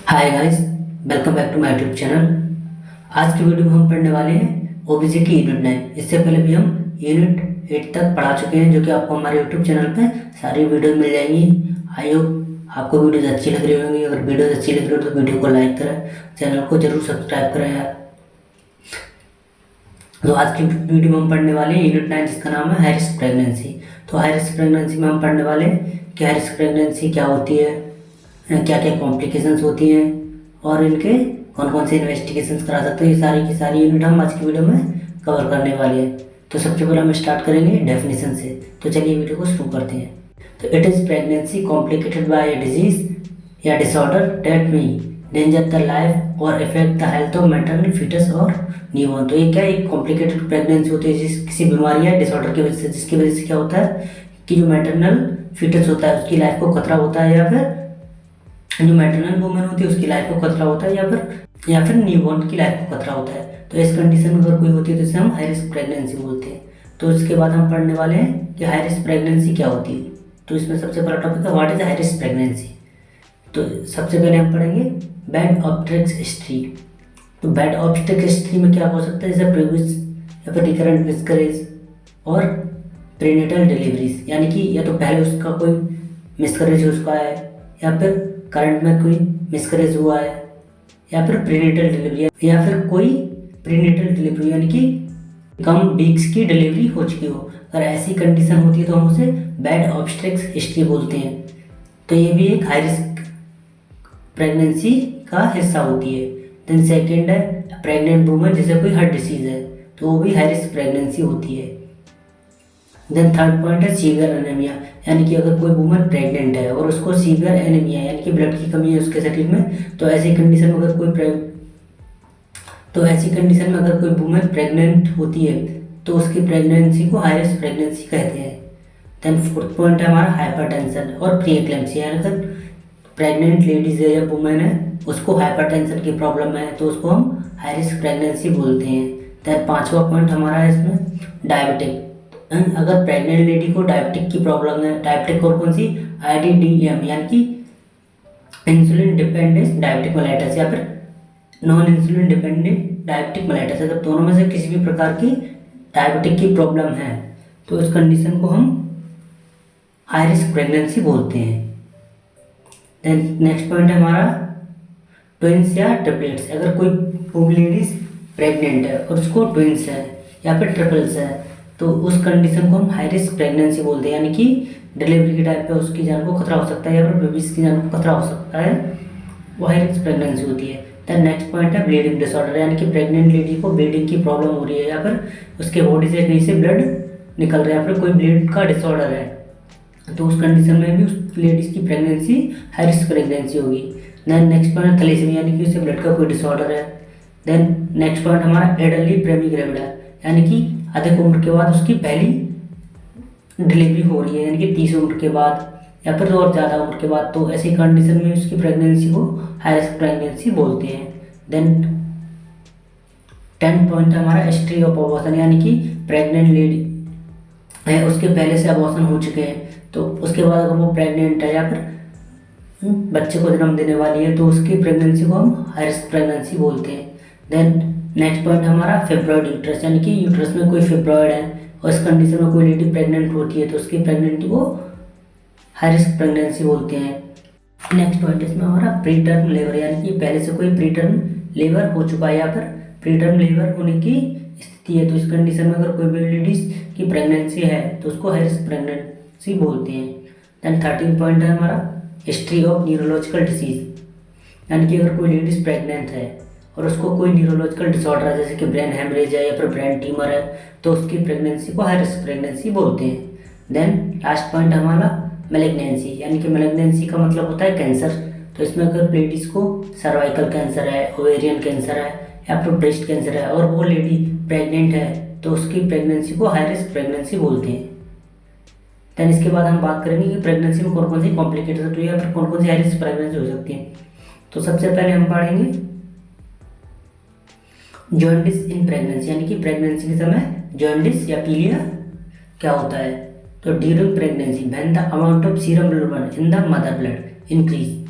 Hi guys, welcome back to my YouTube channel. आज की video में हम पढ़ने वाले हैं ओबीसी यूनिट 9। इससे पहले भी हम यूनिट 8 तक पढ़ा चुके हैं, जो कि आपको हमारे यूट्यूब चैनल पे सारी वीडियो मिल जाएंगी। आई होप आपको वीडियोज अच्छी लग रही होंगी। अगर वीडियोज अच्छी लग रही हो तो वीडियो को लाइक करें, चैनल को जरूर सब्सक्राइब करें यार। तो आज की वीडियो में हम पढ़ने वाले हैं यूनिट 9, जिसका नाम है हाई रिस्क प्रेगनेंसी। तो हाई रिस्क प्रेगनेंसी में हम पढ़ने वाले हैं कि हाई रिस्क प्रेगनेंसी क्या होती है, क्या क्या कॉम्प्लिकेशंस होती हैं और इनके कौन कौन से इन्वेस्टिगेशंस करा सकते हैं। ये सारी की सारी यूनिट हम आज की वीडियो में कवर करने वाले हैं। तो सबसे पहले हम स्टार्ट करेंगे डेफिनेशन से। तो चलिए वीडियो को शुरू करते हैं। तो it is pregnancy complicated by a disease या disorder that may danger the life और effect the health of maternal foetus और न्यूबॉर्न। तो ये क्या एक कॉम्प्लिकेटेड प्रेगनेंसी होती है जिस किसी बीमारी या डिसऑर्डर की वजह से, जिसकी वजह से क्या होता है कि जो मैटरनल फीटस होता है उसकी लाइफ को खतरा होता है, या फिर जो मैटरनल वुमेन होती है उसकी लाइफ को खतरा होता है, या फिर न्यूबॉर्न की लाइफ को खतरा होता है। तो इस कंडीशन में अगर कोई होती है तो इसे हम हाई रिस्क प्रेगनेंसी बोलते हैं। तो इसके बाद हम पढ़ने वाले हैं कि हाई रिस्क प्रेगनेंसी क्या होती है। तो इसमें सबसे पहला टॉपिक है what is high risk pregnancy. तो सबसे पहले हम पढ़ेंगे बैड ऑब्स्टेट्रिक्स हिस्ट्री। तो बैड ऑब्स्टेट्रिक्स हिस्ट्री में क्या हो सकता है, जैसे प्रीवियस या फिर रिकरेंट मिसकरेज और प्रीनेटल डिलीवरीज, यानी कि या तो पहले उसका कोई मिसकरेज हो चुका है, या फिर करंट में कोई मिसकरेज हुआ है, या फिर प्रीनेटल डिलीवरी, या फिर कोई प्रीनेटल डिलीवरी यानी कि कम वीक्स की डिलीवरी हो चुकी हो। अगर ऐसी कंडीशन होती है तो हम उसे बैड ऑब्स्टेट्रिक्स हिस्ट्री बोलते हैं। तो ये भी एक हाई रिस्क प्रेगनेंसी का हिस्सा होती है। देन सेकेंड है प्रेग्नेंट वुमन जैसे कोई हार्ट डिसीज है, तो वो भी हाई रिस्क प्रेगनेंसी होती है। देन थर्ड पॉइंट है सीवियर एनीमिया, यानी कि अगर कोई वुमन प्रेग्नेंट है और उसको सीवियर एनीमिया यानी कि ब्लड की कमी है उसके शरीर में, तो ऐसी कंडीशन में अगर कोई वुमन प्रेग्नेंट होती है तो उसकी प्रेगनेंसी को हाई रिस्क प्रेगनेंसी कहते हैं। देन फोर्थ पॉइंट है हमारा हाइपरटेंशन और प्री एक्लेम्पसिया, यानी अगर प्रेग्नेंट लेडीज है या वुमेन है उसको हाइपरटेंशन की प्रॉब्लम है तो उसको हम हाई रिस्क प्रेगनेंसी बोलते हैं। देन पांचवा पॉइंट हमारा है इसमें डायबिटिक। अगर प्रेग्नेंट लेडी को डायबिटिक की प्रॉब्लम है, डायबिटिक और कौन सी IDDM यानी कि इंसुलिन डिपेंडेंस डायबिटिक मेलाइटस, या फिर non insulin dependent diabetic mellitus, अगर दोनों में से किसी भी प्रकार की डायबिटिक की प्रॉब्लम है तो इस कंडीशन को हम हाई रिस्क प्रेगनेंसी बोलते हैं। देन नेक्स्ट पॉइंट है हमारा ट्विंस या ट्रिपलेट्स। अगर कोई लेडीज प्रेग्नेंट है और उसको ट्विंस है या फिर ट्रिपल्स है तो उस कंडीशन को हम हाई रिस्क प्रेगनेंसी बोलते हैं, यानी कि डिलीवरी के टाइम पे उसकी जान को खतरा हो सकता है या फिर बेबीज की जान को खतरा हो सकता है, वो हाई रिस्क प्रेगनेंसी होती है। देन नेक्स्ट पॉइंट है ब्लीडिंग डिसऑर्डर, यानी कि प्रेग्नेंट लेडी को ब्लीडिंग की प्रॉब्लम हो रही है या फिर उसके बॉडी से कहीं से ब्लड निकल रहा है या फिर कोई ब्लीड का डिसऑर्डर है, तो उस कंडीशन में भी उस लेडीज़ की प्रेगनेंसी हाई रिस्क प्रेगनेंसी होगी। देन नेक्स्ट पॉइंट है थैलेसीमिया, यानी कि उसे ब्लड का कोई डिसऑर्डर है। देन नेक्स्ट पॉइंट हमारा एडल्टली प्रेमी ग्रेविडा, यानी कि अधिक उम्र के बाद उसकी पहली डिलीवरी हो रही है, यानी कि 30 उम्र के बाद या फिर और ज़्यादा उम्र के बाद, तो ऐसी कंडीशन में उसकी प्रेगनेंसी को हाई रिस्क प्रेगनेंसी बोलते हैं। देन 10 पॉइंट हमारा हिस्ट्री ऑफ अबॉर्शन, यानी कि प्रेग्नेंट लेडी है उसके पहले से अबॉर्शन हो चुके हैं तो उसके बाद अगर वो प्रेग्नेंट है या फिर बच्चे को जन्म देने वाली है तो उसकी प्रेगनेंसी को हम हाई रिस्क प्रेगनेंसी बोलते हैं। देन नेक्स्ट पॉइंट हमारा फिब्रॉइड यूट्रस, यानी कि यूट्रस में कोई फिब्रॉइड है और इस कंडीशन में कोई लेडी प्रेग्नेंट होती है तो उसकी प्रेगनेंसी को हाई रिस्क प्रेगनेंसी बोलते हैं। नेक्स्ट पॉइंट इसमें हमारा प्री टर्म लेबर, यानी कि पहले से कोई प्री टर्म लेबर हो चुका है या फिर प्री टर्म लेबर होने की स्थिति है, तो इस कंडीशन में अगर कोई भी लेडीज की प्रेगनेंसी है तो उसको हाई रिस्क प्रेगनेंसी बोलते हैं। देन 13 पॉइंट है हमारा हिस्ट्री ऑफ न्यूरोलॉजिकल डिसीज, यानी कि अगर कोई लेडीज प्रेग्नेंट है और उसको कोई न्यूरोलॉजिकल डिसऑर्डर है जैसे कि ब्रेन हेमरेज है या फिर ब्रेन ट्यूमर है तो उसकी प्रेगनेंसी को हाई रिस्क प्रेगनेंसी बोलते हैं। देन लास्ट पॉइंट हमारा मैलिग्नेंसी, यानी कि मैलिग्नेंसी का मतलब होता है कैंसर। तो इसमें अगर लेडीज़ को सर्वाइकल कैंसर है, ओवेरियन कैंसर है या फिर ब्रेस्ट कैंसर है और वो लेडी प्रेग्नेंट है तो उसकी प्रेगनेंसी को हाई रिस्क प्रेगनेंसी बोलते हैं। देन इसके बाद हम बात करेंगे कि प्रेगनेंसी में कौन कौन सी कॉम्प्लिकेटेड होती है या फिर कौन कौन सी हाई रिस्क प्रेगनेंसी हो सकती है। तो सबसे पहले हम पढ़ेंगे जॉन्डिस इन प्रेगनेंसी, यानी कि प्रेगनेंसी के समय जॉन्डिस या पीलिया क्या होता है। तो during pregnancy when the amount of serum bilirubin in the mother blood increase,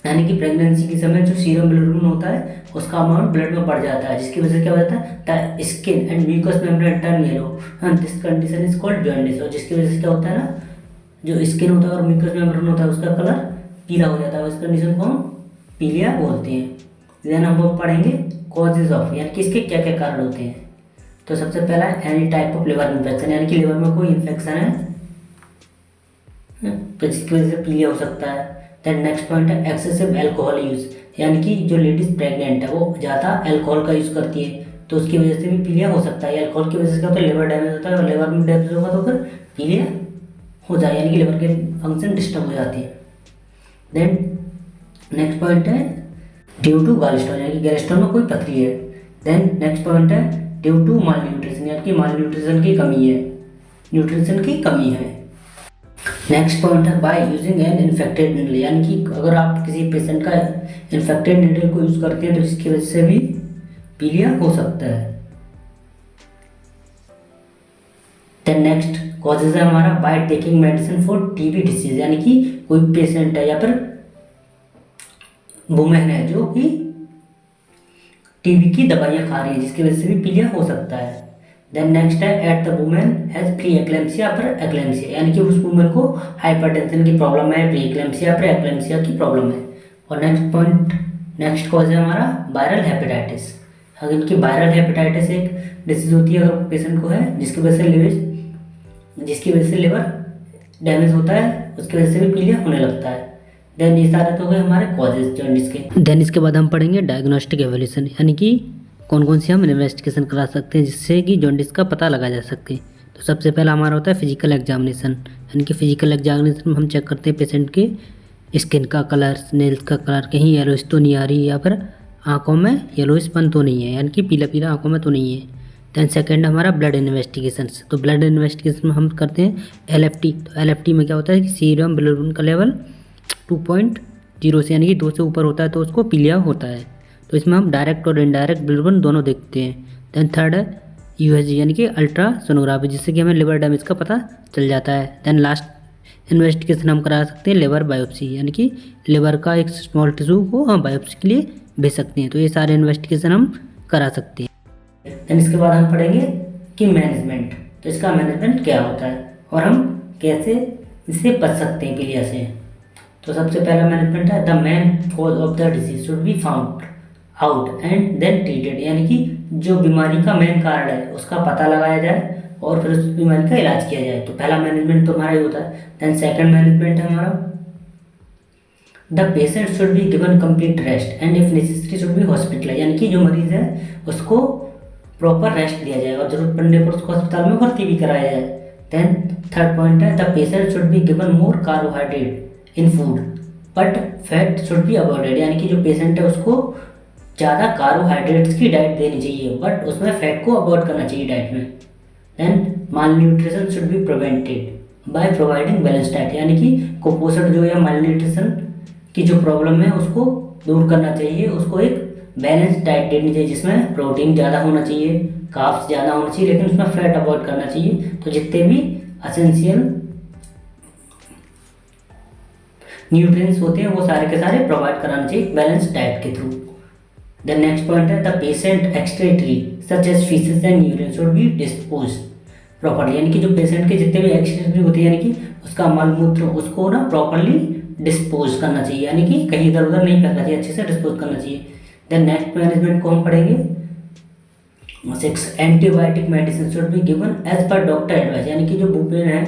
यानी कि प्रेगनेंसी के समय जो सीरम बिलिरुबिन होता है उसका अमाउंट ब्लड में बढ़ जाता है, जिसकी वजह से क्या हो जाता है, the skin and mucus membrane turn yellow and this condition is called jaundice. और जिसकी वजह से क्या होता है ना, जो स्किन होता है और म्यूकस मेम्ब्रेन होता है उसका कलर पीला हो जाता है। इस कंडीशन को हम पीलिया बोलते हैं। देन हम पढ़ेंगे कॉजेज ऑफ, यानी कि इसके क्या क्या कारण होते हैं। तो सबसे पहला any type of liver infection, यानी कि लिवर में कोई इन्फेक्शन है तो जिसकी वजह से पीलिया हो सकता है। देन नेक्स्ट पॉइंट है एक्सेसिव अल्कोहल यूज, यानी कि जो लेडीज प्रेग्नेंट है वो ज़्यादा अल्कोहल का यूज़ करती है तो उसकी वजह से भी पीलिया हो सकता है। अल्कोहल की वजह से क्या होता है, लिवर डैमेज होता है और लिवर में डैमेज होगा तो फिर पीलिया हो जाए, यानी कि लिवर के फंक्शन डिस्टर्ब हो जाती है। देन नेक्स्ट पॉइंट है ड्यू टू गैलस्टोन, यानी कि गैलस्टोन में कोई पथरी है। देन नेक्स्ट पॉइंट है ड्यू टू माल न्यूट्रिशन, यानी कि माल न्यूट्रिशन की कमी है, न्यूट्रिशन की कमी है। नेक्स्ट पॉइंट है by using an infected needle, यानी कि अगर आप किसी पेशेंट का इन्फेक्टेड नीडल को यूज़ करते हैं तो इसकी वजह से भी पीलिया हो सकता है। देन नेक्स्ट कॉजेज है हमारा by taking medicine for TB disease, यानी कि कोई पेशेंट है या फिर वुमेन है जो कि टीबी की दवाइयाँ खा रही है जिसकी वजह से भी पीलिया हो सकता है। देन नेक्स्ट है at the women has pre eclampsia पर एक्लेम्सिया, यानी कि उस वुमेन को हाइपरटेंशन की प्रॉब्लम है, प्री एक्लेम्सिया पर एक्लेम्सिया की प्रॉब्लम है। और नेक्स्ट पॉइंट, नेक्स्ट कॉज है हमारा वायरल हेपेटाइटिस। अगर इनकी वायरल हेपेटाइटिस एक डिसीज होती है अगर पेशेंट को है जिसकी वजह से लिवर डैमेज होता है, उसकी वजह से भी पीलिया होने लगता है। देन ये सारे तो गए हमारे कॉजेज जॉन्डिस के। देन इसके बाद हम पढ़ेंगे डायग्नोस्टिक एवोल्यूशन, यानी कि कौन कौन सी हम इन्वेस्टिगेशन करा सकते हैं जिससे कि जॉन्डिस का पता लगा जा सके। तो सबसे पहला हमारा होता है फिजिकल एग्जामिनेशन, यानी कि फिजिकल एग्जामिनेशन में हम चेक करते हैं पेशेंट के स्किन का कलर, नेल्स का कलर, कहीं येलोइश तो नहीं आ रही या फिर आँखों में येलोइशपन तो नहीं है, यानी कि पीला पीला आँखों में तो नहीं है। दैन सेकेंड हमारा ब्लड इन्वेस्टिगेशन, तो ब्लड इन्वेस्टिगेशन में हम करते हैं LFT। तो LFT में क्या होता है कि सीरम बिलिरुबिन का लेवल 2.0 से यानी कि 2 से ऊपर होता है तो उसको पीलिया होता है। तो इसमें हम डायरेक्ट और इनडायरेक्ट बिलिरुबिन दोनों देखते हैं। दैन थर्ड है USG, यानी कि अल्ट्रासोनोग्राफी, जिससे कि हमें लिवर डैमेज का पता चल जाता है। दैन लास्ट इन्वेस्टिगेशन हम करा सकते हैं लिवर बायोप्सी, यानी कि लिवर का एक स्मॉल टिश्यू को हम बायोप्सी के लिए भेज सकते हैं। तो ये सारे इन्वेस्टिगेशन हम करा सकते हैं। दैन इसके बाद हम पढ़ेंगे कि मैनेजमेंट, तो इसका मैनेजमेंट क्या होता है और हम कैसे इससे बच सकते हैं पीलिया से। तो सबसे पहला मैनेजमेंट है the main cause of the disease should be found out and then treated, यानी कि जो बीमारी का मेन कारण है उसका पता लगाया जाए और फिर उस बीमारी का इलाज किया जाए। तो पहला मैनेजमेंट तो हमारा ही होता है। देन सेकंड मैनेजमेंट है हमारा the patient should be given complete rest and if necessary should be hospitalise, यानी कि जो मरीज है उसको प्रॉपर रेस्ट दिया जाए और जरूरत पड़ने पर उसको अस्पताल में भर्ती भी कराया जाए। देन थर्ड पॉइंट है the patient should be given more carbohydrate in food but fat should be avoided, यानी कि जो पेशेंट है उसको ज़्यादा कार्बोहाइड्रेट्स की डाइट देनी चाहिए बट उसमें फैट को अवॉइड करना चाहिए डाइट में। Then malnutrition should be prevented by providing balance diet, यानी कि कुपोषण जो है माल न्यूट्रिशन की जो प्रॉब्लम है उसको दूर करना चाहिए, उसको एक बैलेंस डाइट देनी चाहिए जिसमें प्रोटीन ज़्यादा होना चाहिए, कार्ब्स ज़्यादा होना चाहिए, लेकिन उसमें फैट अवॉइड करना चाहिए। तो जितने भी एसेंशियल न्यूट्रिएंट्स होते हैं वो सारे के सारे प्रोवाइड कराना चाहिए बैलेंस डाइट के थ्रू। द नेक्स्ट पॉइंट है the patient excretory such as faeces and urine should be dispose properly, यानी कि जो पेशेंट के जितने भी एक्सक्रीटरी होते हैं यानी कि उसका मल मूत्र उसको ना प्रॉपर्ली डिस्पोज करना चाहिए, यानी कि कहीं इधर उधर नहीं करना चाहिए, अच्छे से डिस्पोज करना चाहिए। देन नेक्स्ट मैनेजमेंट को हम पढ़ेंगे 6 antibiotic medicine should be given as per doctor advice, यानी कि जो वुमेन है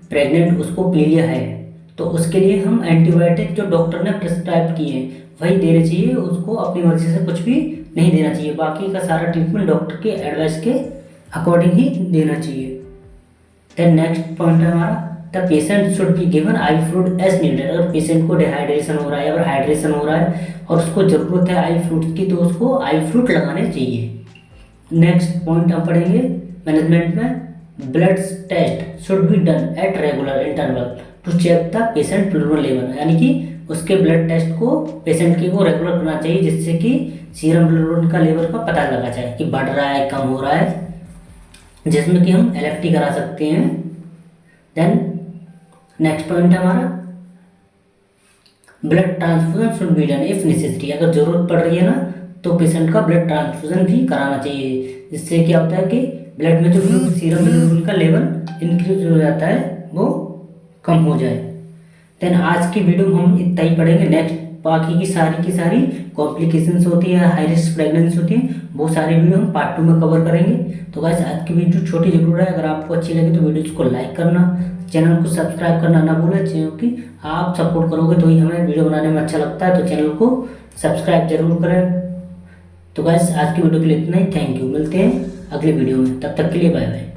प्रेग्नेंट उसको पीलिया है तो उसके लिए हम एंटीबायोटिक जो डॉक्टर ने प्रिस्क्राइब किए हैं वही देने चाहिए, उसको अपनी मर्जी से कुछ भी नहीं देना चाहिए, बाकी का सारा ट्रीटमेंट डॉक्टर के एडवाइस के अकॉर्डिंग ही देना चाहिए। देन नेक्स्ट पॉइंट है हमारा the patient should be given I fruit as needed, अगर पेशेंट को डिहाइड्रेशन हो रहा है और हाइड्रेशन हो रहा है और उसको ज़रूरत है आई फ्रूट की तो उसको आई फ्रूट लगाने चाहिए। नेक्स्ट पॉइंट हम पढ़ेंगे मैनेजमेंट में blood test should be done at regular interval to check the patient bilirubin level, यानी कि उसके ब्लड टेस्ट को पेशेंट के को रेगुलर करना चाहिए जिससे कि सीरम बिलिरुबिन का लेवल का पता लगा जाए कि बढ़ रहा है कम हो रहा है, जिसमें कि हम LFT करा सकते हैं। देन नेक्स्ट पॉइंट है हमारा blood transfusion should be done if necessary, अगर ज़रूरत पड़ रही है ना तो पेशेंट का ब्लड ट्रांसफ्यूजन भी कराना चाहिए, जिससे क्या होता है कि ब्लड में जो सीरम ग्लोबुलिन का लेवल इंक्रीज हो जाता है वो कम हो जाए। देन आज की वीडियो में हम इतना ही पढ़ेंगे। नेक्स्ट बाकी की सारी कॉम्प्लिकेशंस होती है, हाई रिस्क प्रेगनेंसी होती है, वो सारी वीडियो हम पार्ट 2 में कवर करेंगे। तो गाइस आज की वीडियो छोटी जरूर है, अगर आपको अच्छी लगे तो वीडियो को लाइक करना, चैनल को सब्सक्राइब करना ना भूलें, क्योंकि आप सपोर्ट करोगे तो ही हमें वीडियो बनाने में अच्छा लगता है। तो चैनल को सब्सक्राइब जरूर करें। तो गाइस आज की वीडियो के लिए इतना ही, थैंक यू, मिलते हैं अगले वीडियो में, तब तक के लिए बाय बाय।